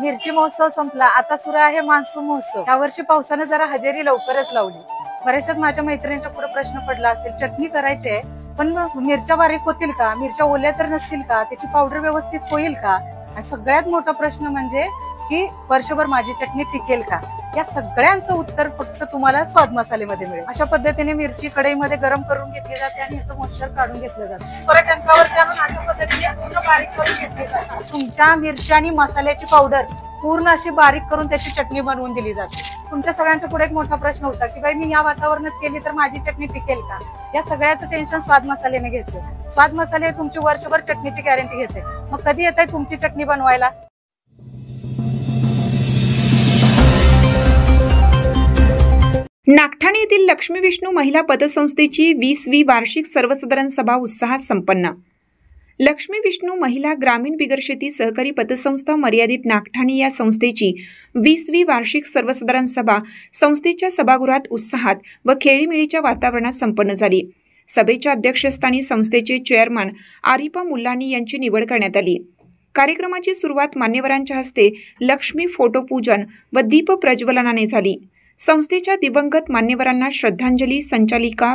मिरची महोत्सव संपला, आता सुरू आहे मान्सून महोत्सव। यावर्षी पावसाने जरा हजेरी लवकरच लावली। बऱ्याचशाच माझ्या मैत्रिणींच्या पुढे प्रश्न पडला असेल, चटणी करायची आहे पण मिरच्या बारीक होतील का, मिरच्या ओल्या तर नसतील का, त्याची पावडर व्यवस्थित होईल का, आणि सगळ्यात मोठा प्रश्न म्हणजे की वर्षभर माझी चटणी टिकेल का। या सगळ्यांचं उत्तर फक्त तुम्हाला स्वाद मसालेमध्ये मिळेल। अशा पद्धतीने मिरची कढईमध्ये गरम करून घेतली जाते आणि याचं मॉइश्चर काढून घेतलं जातं। परत टंकावरती आणून अशा पद्धतीने पूर्ण बारीक करून घेतली जाते। तुमच्या मिरची आणि मसाल्याची पावडर पूर्ण अशी बारीक करून त्याची चटणी बनवून दिली जाते। तुमच्या सगळ्यांच्या पुढे एक मोठा प्रश्न होता की बाई मी या वातावरणात केली तर माझी चटणी टिकेल का। या सगळ्याचं टेन्शन स्वाद मसाल्याने घेतलं। स्वाद मसाले तुमची वर्षभर चटणीची गॅरंटी घेते। मग कधी येत आहे तुमची चटणी बनवायला। नागठाणे येथील लक्ष्मी विष्णू महिला पतसंस्थेची 20वी वार्षिक सर्वसाधारण सभा उत्साहात संपन्न। लक्ष्मी विष्णू महिला ग्रामीण बिगर शेती सहकारी पतसंस्था मर्यादित नागठाणे या संस्थेची 20वी वार्षिक सर्वसाधारण सभा संस्थेच्या सभागृहात उत्साहात व खेळीमेळीच्या वातावरणात संपन्न झाली। सभेच्या अध्यक्षस्थानी संस्थेचे चेअरमन आरिफा मुल्लानी यांची निवड करण्यात आली। कार्यक्रमाची सुरुवात मान्यवरांच्या हस्ते लक्ष्मी फोटोपूजन व दीप प्रज्वलनाने झाली। संस्थेच्या दिवंगत मान्यवरांना श्रद्धांजली संचालिका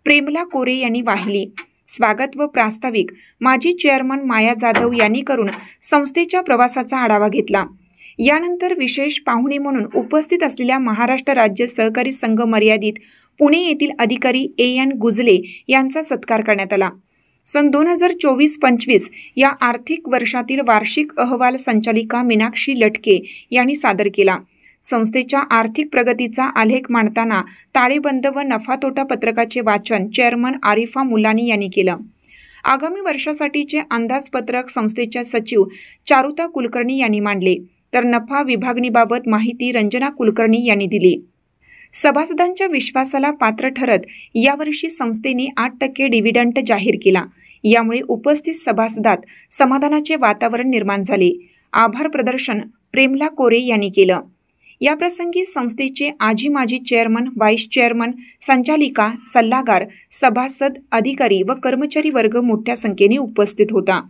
प्रेमला कोरे यांनी वाहिली। स्वागत व प्रास्ताविक माजी चेअरमन माया जाधव यांनी करून संस्थेच्या प्रवासाचा आढावा घेतला। यानंतर विशेष पाहुणे म्हणून उपस्थित असलेल्या महाराष्ट्र राज्य सहकारी संघ मर्यादित पुणे येथील अधिकारी AN गुजले यांचा सत्कार करण्यात आला। सन 2024-25 या आर्थिक वर्षातील वार्षिक अहवाल संचालिका मीनाक्षी लटके यांनी सादर केला। संस्थेच्या आर्थिक प्रगतीचा आलेख मांडताना ताळेबंद व नफा तोटा पत्रकाचे वाचन चेअरमन आरिफा मुल्लानी यांनी केलं। आगामी वर्षासाठीचे अंदाजपत्रक संस्थेच्या सचिव चारुता कुलकर्णी यांनी मांडले, तर नफा विभागणीबाबत माहिती रंजना कुलकर्णी यांनी दिली। सभासदांच्या विश्वासाला पात्र ठरत यावर्षी संस्थेने 8% डिव्हिडंड जाहीर केला। यामुळे उपस्थित सभासदात समाधानाचे वातावरण निर्माण झाले। आभार प्रदर्शन प्रेमला कोरे यांनी केलं। याप्रसंगी संस्थेचे आजी माजी चेअरमन, व्हाईस चेअरमन, संचालिका, सल्लागार, सभासद, अधिकारी व कर्मचारी वर्ग मोठ्या संख्येने उपस्थित होता।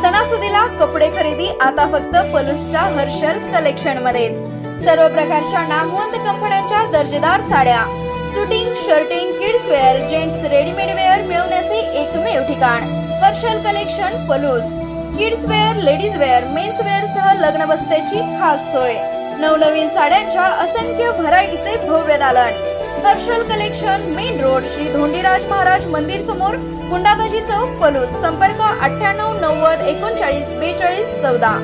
सणासुदीला कपडे खरेदी आता फक्त पलूसच्या हर्षल कलेक्शन मध्येच। सर्व प्रकारच्या नामवंत कंपन्यांच्या दर्जेदार साड्या, suiting, shirting, kids wear, gents readymade wear मिळवण्याचे एकमेव ठिकाण Harshal collection Palus. Kids wear, ladies wear, men's wear सह लग्न बस्त्याची खास सोय। नवनवीन साड्यांच्या असंख्य व्हरायटीचे भव्य दालन। Harshal collection, main road, Shri Dhondiraj Maharaj मंदिर समोर, गुंडाबाजी चौक, पलूस। संपर्क 98 90 39 42 14।